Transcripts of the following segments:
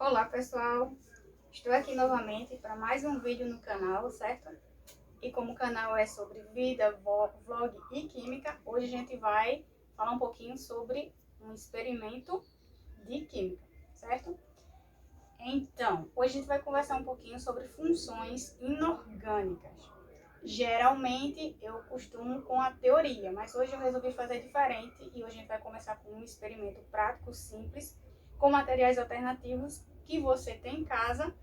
Olá pessoal, estou aqui novamente para mais um vídeo no canal, certo? E como o canal é sobre vida, vlog e química, hoje a gente vai falar um pouquinho sobre um experimento de química, certo? Então, hoje a gente vai conversar um pouquinho sobre funções inorgânicas. Geralmente eu costumo com a teoria, mas hoje eu resolvi fazer diferente e hoje a gente vai começar com um experimento prático, simples, com materiais alternativos que você tem em casa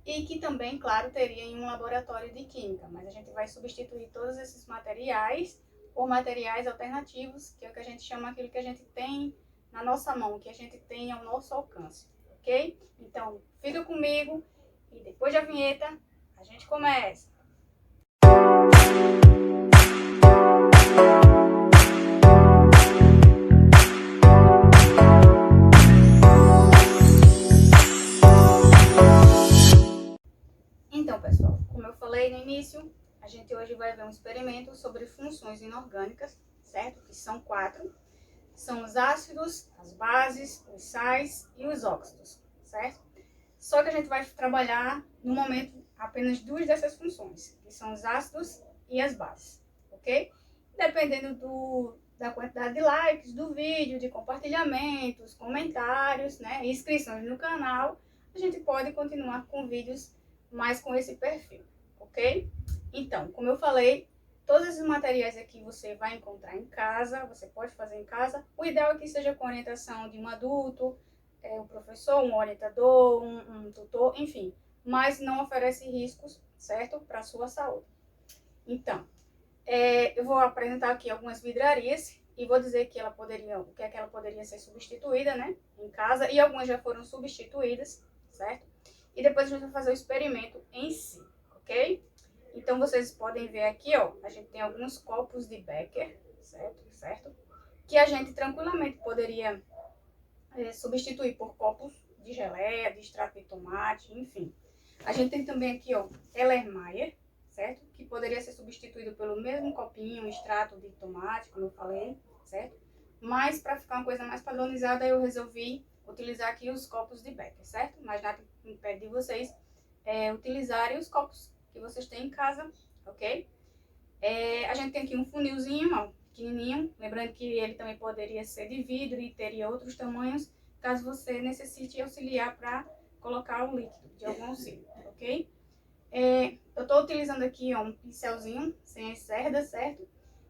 e que também, claro, teria em um laboratório de química. Mas a gente vai substituir todos esses materiais por materiais alternativos, que é o que a gente chama aquilo que a gente tem na nossa mão, que a gente tem ao nosso alcance, ok? Então, fica comigo e depois da vinheta a gente começa. Então, pessoal, como eu falei no início, a gente hoje vai ver um experimento sobre funções inorgânicas, certo? Que são 4. São os ácidos, as bases, os sais e os óxidos, certo? Só que a gente vai trabalhar, no momento, apenas 2 dessas funções, que são os ácidos e as bases, ok? Dependendo da quantidade de likes do vídeo, de compartilhamentos, comentários, né, inscrições no canal, a gente pode continuar com vídeos mais com esse perfil, ok? Então, como eu falei, todos esses materiais aqui você vai encontrar em casa, você pode fazer em casa. O ideal é que seja com orientação de um adulto, um professor, um orientador, um tutor, enfim. Mas não oferece riscos, certo? Para a sua saúde. Então, eu vou apresentar aqui algumas vidrarias e vou dizer que o que é que ela poderia ser substituída, né? Em casa. E algumas já foram substituídas, certo? E depois a gente vai fazer o experimento em si, ok? Então, vocês podem ver aqui, ó, a gente tem alguns copos de Becker, certo? Que a gente tranquilamente poderia substituir por copos de geleia, de extrato de tomate, enfim. A gente tem também aqui, ó, Erlenmeyer, certo? Que poderia ser substituído pelo mesmo copinho, extrato de tomate, como eu falei, certo? Mas, para ficar uma coisa mais padronizada, eu resolvi utilizar aqui os copos de Becker, certo? Mas nada impede de vocês utilizarem os copos que vocês têm em casa, ok? A gente tem aqui um funilzinho, ó, pequenininho, lembrando que ele também poderia ser de vidro e teria outros tamanhos, caso você necessite auxiliar para colocar o líquido de algum auxílio, ok? Eu estou utilizando aqui, ó, um pincelzinho sem as cerdas, certo?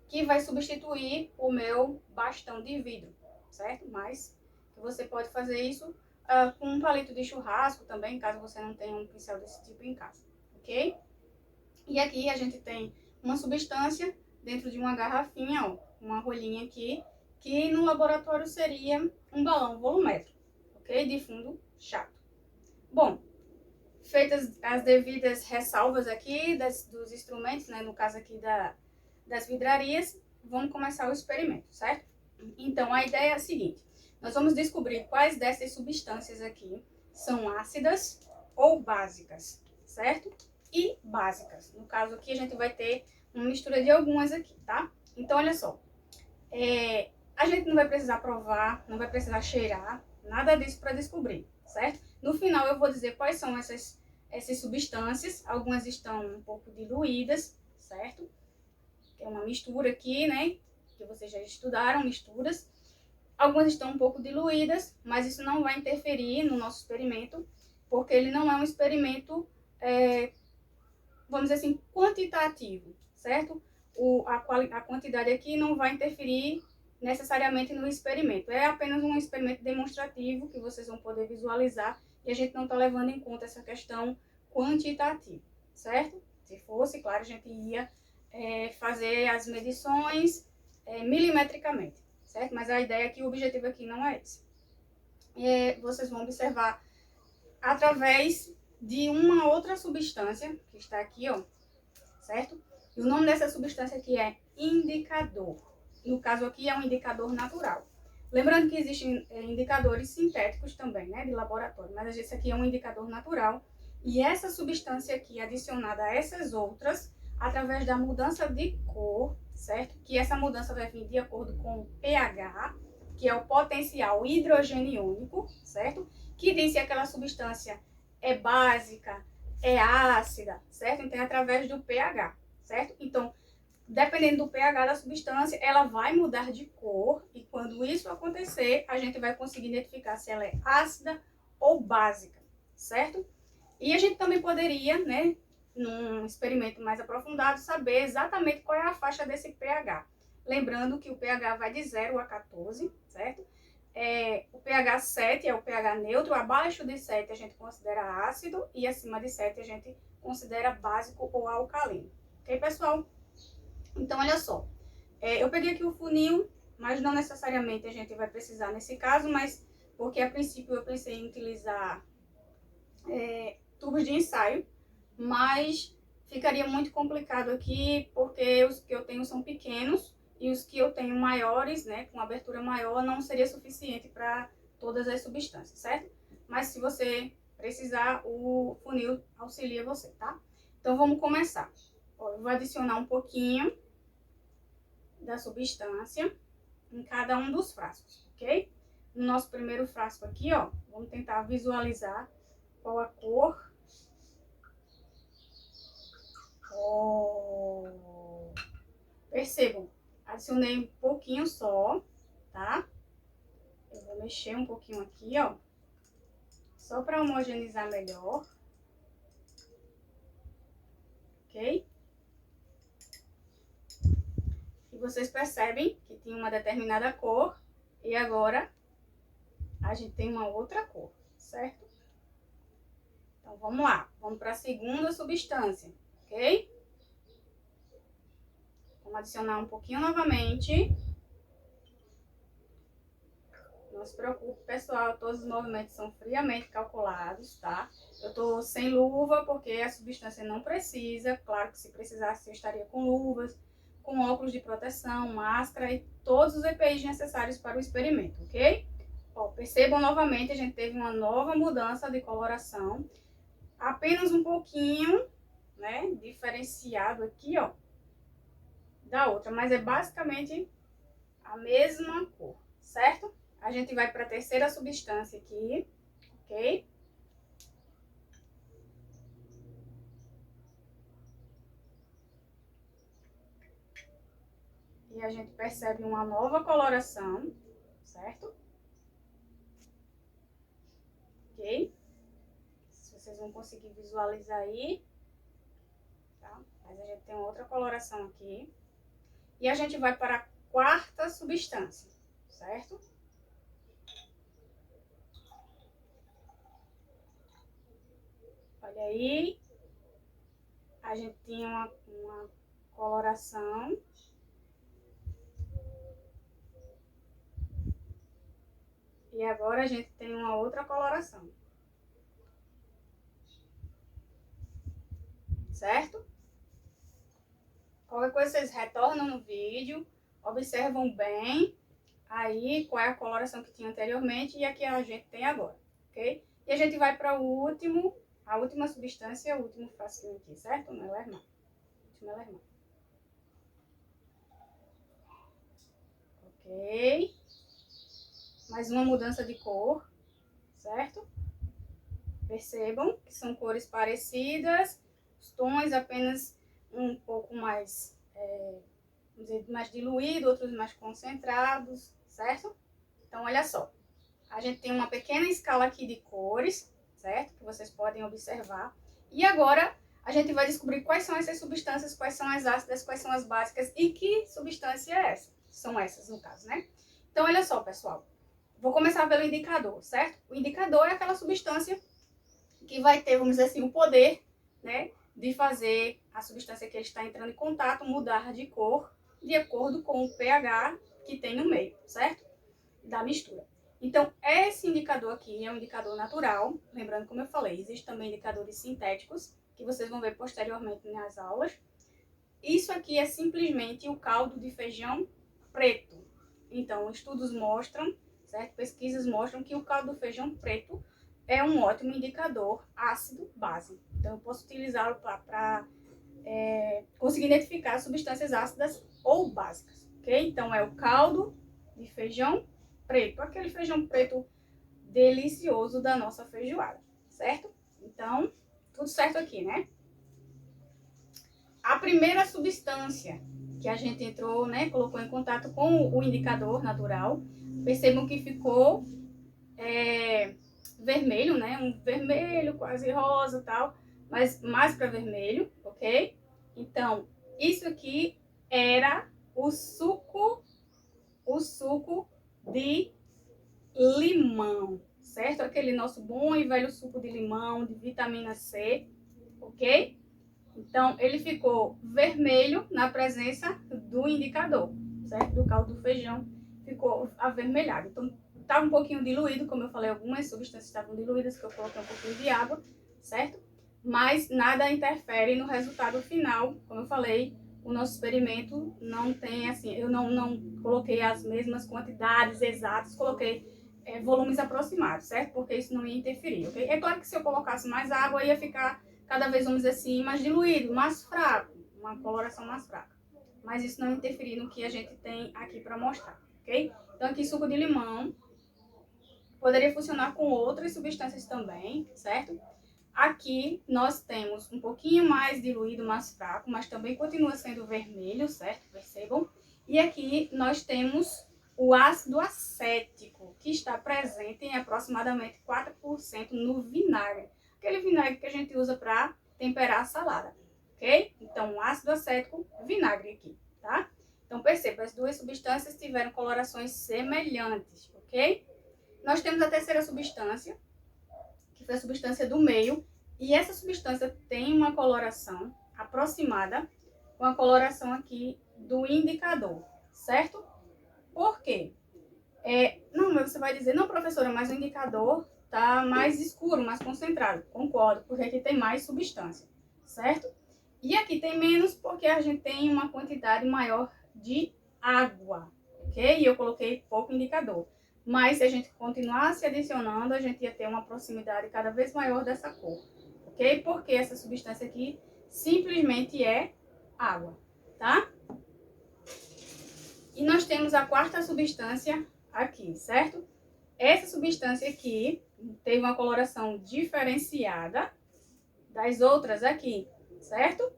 Que vai substituir o meu bastão de vidro, certo? Mas você pode fazer isso com um palito de churrasco também, caso você não tenha um pincel desse tipo em casa, ok? E aqui a gente tem uma substância dentro de uma garrafinha, ó, uma rolinha aqui, que no laboratório seria um balão volumétrico, ok? De fundo chato. Bom, feitas as devidas ressalvas aqui dos instrumentos, né, no caso aqui das vidrarias, vamos começar o experimento, certo? Então, a ideia é a seguinte: nós vamos descobrir quais dessas substâncias aqui são ácidas ou básicas, certo? E básicas. No caso aqui, a gente vai ter uma mistura de algumas aqui, tá? Então, olha só. A gente não vai precisar provar, não vai precisar cheirar, nada disso para descobrir, certo? No final, eu vou dizer quais são essas substâncias. Algumas estão um pouco diluídas, certo? É uma mistura aqui, né? Que vocês já estudaram, misturas. Algumas estão um pouco diluídas, mas isso não vai interferir no nosso experimento, porque ele não é um experimento, vamos dizer assim, quantitativo, certo? A quantidade aqui não vai interferir necessariamente no experimento. É apenas um experimento demonstrativo que vocês vão poder visualizar e a gente não está levando em conta essa questão quantitativa, certo? Se fosse, claro, a gente ia fazer as medições milimetricamente, certo? Mas a ideia aqui, o objetivo aqui não é esse. Vocês vão observar através de uma outra substância, que está aqui, ó, certo? E o nome dessa substância aqui é indicador. No caso aqui é um indicador natural. Lembrando que existem indicadores sintéticos também, né, de laboratório, mas esse aqui é um indicador natural. E essa substância aqui, adicionada a essas outras, através da mudança de cor, certo? Que essa mudança vai vir de acordo com o pH, que é o potencial hidrogeniônico, certo? que diz se aquela substância é básica, é ácida, certo? Então, é através do pH, certo? Então, dependendo do pH da substância, ela vai mudar de cor e quando isso acontecer, a gente vai conseguir identificar se ela é ácida ou básica, certo? E a gente também poderia, né, num experimento mais aprofundado, saber exatamente qual é a faixa desse pH. Lembrando que o pH vai de 0 a 14, certo? O pH 7 é o pH neutro, abaixo de 7 a gente considera ácido e acima de 7 a gente considera básico ou alcalino. Ok, pessoal? Então, olha só, eu peguei aqui o funil, mas não necessariamente a gente vai precisar nesse caso, mas porque a princípio eu pensei em utilizar tubos de ensaio, mas ficaria muito complicado aqui porque os que eu tenho são pequenos e os que eu tenho maiores, né, com abertura maior, não seria suficiente para todas as substâncias, certo? Mas se você precisar, o funil auxilia você, tá? Então vamos começar. Ó, eu vou adicionar um pouquinho da substância em cada um dos frascos, ok? No nosso primeiro frasco aqui, ó, vamos tentar visualizar qual a cor. Oh, percebam, adicionei um pouquinho só, tá? Eu vou mexer um pouquinho aqui, ó, só para homogeneizar melhor, ok? E vocês percebem que tinha uma determinada cor e agora a gente tem uma outra cor, certo? Então vamos lá, vamos para a segunda substância, ok? Vamos adicionar um pouquinho novamente. Não se preocupe, pessoal, todos os movimentos são friamente calculados, tá? Eu tô sem luva porque a substância não precisa. Claro que se precisasse eu estaria com luvas, com óculos de proteção, máscara e todos os EPIs necessários para o experimento, ok? Ó, percebam novamente, a gente teve uma nova mudança de coloração. Apenas um pouquinho, né, diferenciado aqui, ó, da outra. Mas é basicamente a mesma cor, certo? A gente vai para a terceira substância aqui, ok? E a gente percebe uma nova coloração, certo? Ok? Se vocês vão conseguir visualizar aí, tá? Mas a gente tem outra coloração aqui. E a gente vai para a quarta substância, certo? Olha aí, a gente tinha uma coloração. E agora a gente tem uma outra coloração. Certo? Qualquer coisa vocês retornam no vídeo, observam bem aí qual é a coloração que tinha anteriormente e a que a gente tem agora, ok? E a gente vai para o último, a última substância, o último frasquinho aqui, certo? O melermar. Último melermar. Ok. Mais uma mudança de cor, certo? Percebam que são cores parecidas, os tons apenas um pouco mais, vamos dizer, mais diluídos, outros mais concentrados, certo? Então, olha só. A gente tem uma pequena escala aqui de cores, certo? Que vocês podem observar. E agora a gente vai descobrir quais são essas substâncias, quais são as ácidas, quais são as básicas e que substância é essa. São essas, no caso, né? Então, olha só, pessoal. Vou começar pelo indicador, certo? O indicador é aquela substância que vai ter, vamos dizer assim, o poder, né, de fazer a substância que ele está entrando em contato mudar de cor de acordo com o pH que tem no meio, certo? Da mistura. Então, esse indicador aqui é um indicador natural. Lembrando, como eu falei, existem também indicadores sintéticos, que vocês vão ver posteriormente nas aulas. Isso aqui é simplesmente o caldo de feijão preto. Então, estudos mostram, certo? Pesquisas mostram que o caldo de feijão preto é um ótimo indicador ácido-base. Então, eu posso utilizá-lo para conseguir identificar substâncias ácidas ou básicas, ok? Então, é o caldo de feijão preto, aquele feijão preto delicioso da nossa feijoada, certo? Então, tudo certo aqui, né? A primeira substância que a gente entrou, né, colocou em contato com o indicador natural, percebam que ficou vermelho, né? Um vermelho quase rosa e tal, mas mais para vermelho, ok? Então, isso aqui era o suco de limão, certo? Aquele nosso bom e velho suco de limão, de vitamina C, ok? Então, ele ficou vermelho na presença do indicador, certo? Do caldo do feijão, ficou avermelhado. Então, estava um pouquinho diluído, como eu falei, algumas substâncias estavam diluídas, que eu coloquei um pouquinho de água, certo? Mas nada interfere no resultado final. Como eu falei, o nosso experimento não tem, assim, eu não coloquei as mesmas quantidades exatas, coloquei volumes aproximados, certo? Porque isso não ia interferir, ok? É claro que se eu colocasse mais água, ia ficar cada vez, vamos dizer assim, mais diluído, mais fraco, uma coloração mais fraca. Mas isso não interferir no que a gente tem aqui para mostrar, ok? Então aqui suco de limão, poderia funcionar com outras substâncias também, certo? Aqui nós temos um pouquinho mais diluído, mais fraco, mas também continua sendo vermelho, certo? Percebam. E aqui nós temos o ácido acético, que está presente em aproximadamente 4% no vinagre. Aquele vinagre que a gente usa para temperar a salada, ok? Então, ácido acético, vinagre aqui, tá? Então, perceba, as duas substâncias tiveram colorações semelhantes, ok? Nós temos a terceira substância, que foi a substância do meio, e essa substância tem uma coloração aproximada com a coloração aqui do indicador, certo? Por quê? Não, mas você vai dizer, não, professora, mas o indicador tá mais escuro, mais concentrado. Concordo, porque aqui tem mais substância, certo? E aqui tem menos porque a gente tem uma quantidade maior de água, ok? E eu coloquei pouco indicador. Mas se a gente continuasse adicionando, a gente ia ter uma proximidade cada vez maior dessa cor, ok? Porque essa substância aqui simplesmente é água, tá? E nós temos a quarta substância aqui, certo? Essa substância aqui teve uma coloração diferenciada das outras aqui, certo?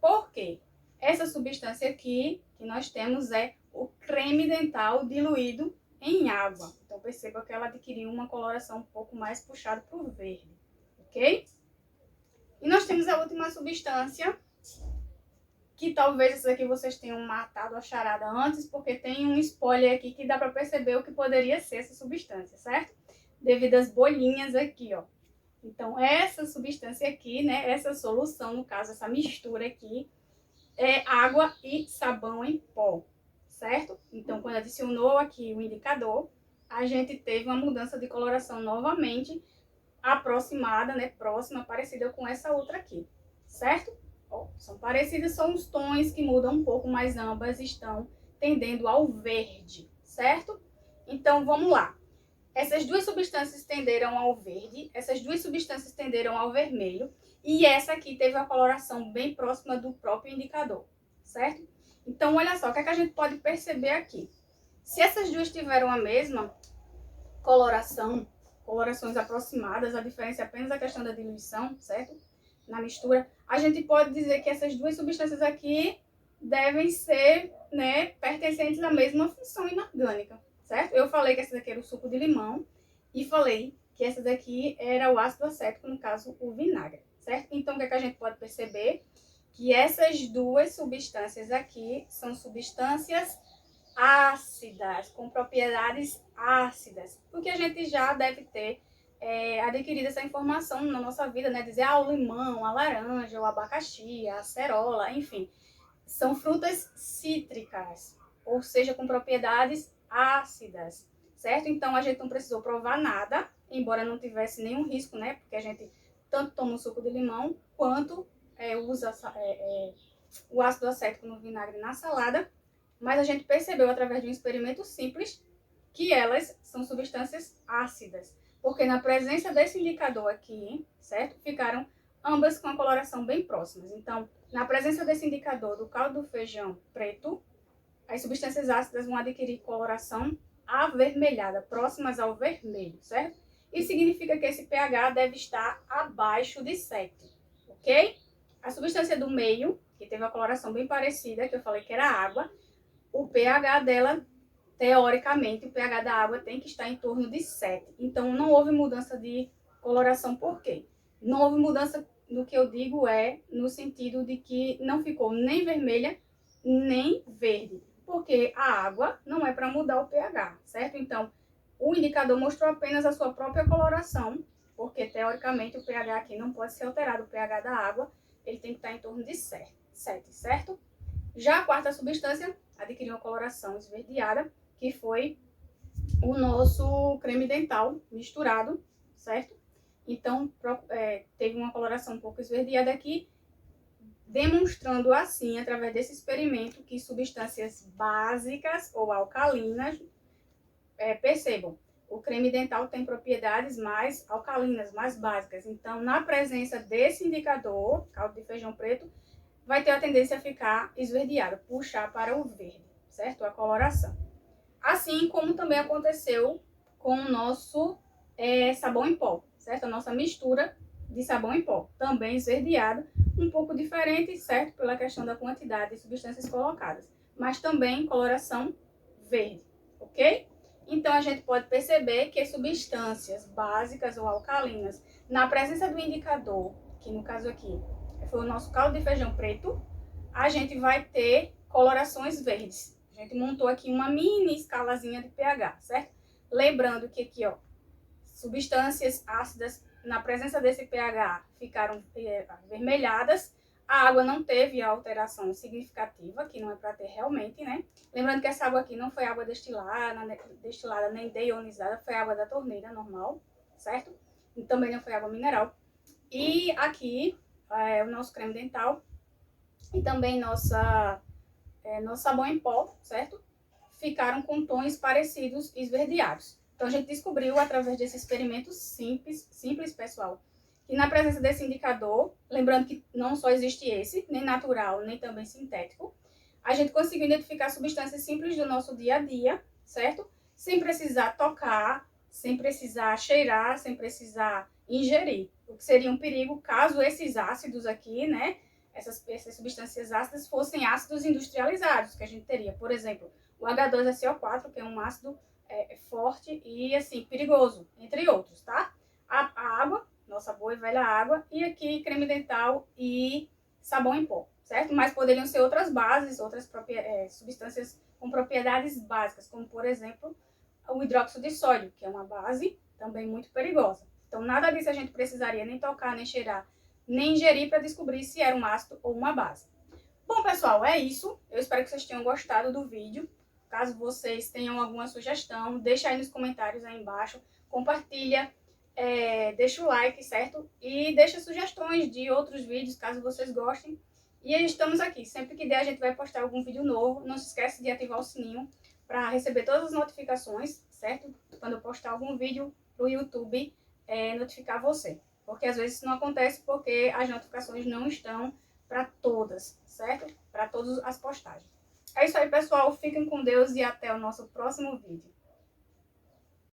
Por quê? Essa substância aqui que nós temos é o creme dental diluído em água. Então, perceba que ela adquiriu uma coloração um pouco mais puxada para o verde, ok? E nós temos a última substância, que talvez essa aqui vocês tenham matado a charada antes, porque tem um spoiler aqui que dá para perceber o que poderia ser essa substância, certo? Devido às bolinhas aqui, ó. Então, essa substância aqui, né, essa solução, no caso, essa mistura aqui, é água e sabão em pó, certo? Então, quando adicionou aqui o indicador, a gente teve uma mudança de coloração novamente, aproximada, né, próxima, parecida com essa outra aqui, certo? Ó, são parecidas, são os tons que mudam um pouco, mas ambas estão tendendo ao verde, certo? Então, vamos lá. Essas duas substâncias tenderam ao verde, essas duas substâncias tenderam ao vermelho, e essa aqui teve a coloração bem próxima do próprio indicador, certo? Então, olha só, o que é que a gente pode perceber aqui? Se essas duas tiveram a mesma coloração, colorações aproximadas, a diferença é apenas a questão da diluição, certo? Na mistura, a gente pode dizer que essas duas substâncias aqui devem ser, né, pertencentes à mesma função inorgânica, certo? Eu falei que essa daqui era o suco de limão e falei que essa daqui era o ácido acético, no caso, o vinagre, certo? Então, o que é que a gente pode perceber? Que essas duas substâncias aqui são substâncias ácidas, com propriedades ácidas, porque a gente já deve ter adquirido essa informação na nossa vida, né? Dizer, o limão, a laranja, o abacaxi, a acerola, enfim, são frutas cítricas, ou seja, com propriedades ácidas, certo? Então, a gente não precisou provar nada, embora não tivesse nenhum risco, né? Porque a gente tanto toma o suco de limão, quanto usa o ácido acético no vinagre na salada, mas a gente percebeu através de um experimento simples que elas são substâncias ácidas, porque na presença desse indicador aqui, certo? Ficaram ambas com a coloração bem próximas. Então, na presença desse indicador do caldo do feijão preto, as substâncias ácidas vão adquirir coloração avermelhada, próximas ao vermelho, certo? Isso significa que esse pH deve estar abaixo de 7, ok? A substância do meio, que teve uma coloração bem parecida, que eu falei que era água, o pH dela, teoricamente, o pH da água tem que estar em torno de 7. Então, não houve mudança de coloração. Por quê? Não houve mudança, no que eu digo no sentido de que não ficou nem vermelha, nem verde. Porque a água não é para mudar o pH, certo? Então, o indicador mostrou apenas a sua própria coloração, porque, teoricamente, o pH aqui não pode ser alterado. O pH da água, ele tem que estar em torno de 7, certo? Já a quarta substância adquiriu uma coloração esverdeada, que foi o nosso creme dental misturado, certo? Então, teve uma coloração um pouco esverdeada aqui, demonstrando assim, através desse experimento, que substâncias básicas ou alcalinas, percebam, o creme dental tem propriedades mais alcalinas, mais básicas. Então, na presença desse indicador, caldo de feijão preto, vai ter a tendência a ficar esverdeado, puxar para o verde, certo? A coloração. Assim como também aconteceu com o nosso sabão em pó, certo? A nossa mistura de sabão em pó, também esverdeada, um pouco diferente, certo? Pela questão da quantidade de substâncias colocadas, mas também coloração verde, ok? Então, a gente pode perceber que as substâncias básicas ou alcalinas, na presença do indicador, que no caso aqui foi o nosso caldo de feijão preto, a gente vai ter colorações verdes. A gente montou aqui uma mini escalazinha de pH, certo? Lembrando que aqui, ó, substâncias ácidas na presença desse pH ficaram avermelhadas. A água não teve alteração significativa, que não é para ter realmente, né? Lembrando que essa água aqui não foi água destilada nem deionizada, foi água da torneira normal, certo? E também não foi água mineral. E aqui o nosso creme dental e também nosso sabão em pó, certo? Ficaram com tons parecidos esverdeados. Então, a gente descobriu, através desse experimento simples, pessoal, que na presença desse indicador, lembrando que não só existe esse, nem natural, nem também sintético, a gente conseguiu identificar substâncias simples do nosso dia a dia, certo? Sem precisar tocar, sem precisar cheirar, sem precisar ingerir. O que seria um perigo caso esses ácidos aqui, né? Essas substâncias ácidas fossem ácidos industrializados, que a gente teria, por exemplo, o H2SO4, que é um ácido forte e, assim, perigoso, entre outros, tá? A água, nossa boa e velha água, e aqui creme dental e sabão em pó, certo? Mas poderiam ser outras bases, outras substâncias com propriedades básicas, como, por exemplo, o hidróxido de sódio, que é uma base também muito perigosa. Então, nada disso a gente precisaria nem tocar, nem cheirar, nem ingerir para descobrir se era um ácido ou uma base. Bom, pessoal, é isso. Eu espero que vocês tenham gostado do vídeo. Caso vocês tenham alguma sugestão, deixa aí nos comentários aí embaixo. Compartilha, deixa o like, certo? E deixa sugestões de outros vídeos, caso vocês gostem. E estamos aqui. Sempre que der, a gente vai postar algum vídeo novo. Não se esquece de ativar o sininho para receber todas as notificações, certo? Quando eu postar algum vídeo pro YouTube, notificar você. Porque às vezes isso não acontece porque as notificações não estão para todas, certo? Para todas as postagens. É isso aí, pessoal. Fiquem com Deus e até o nosso próximo vídeo.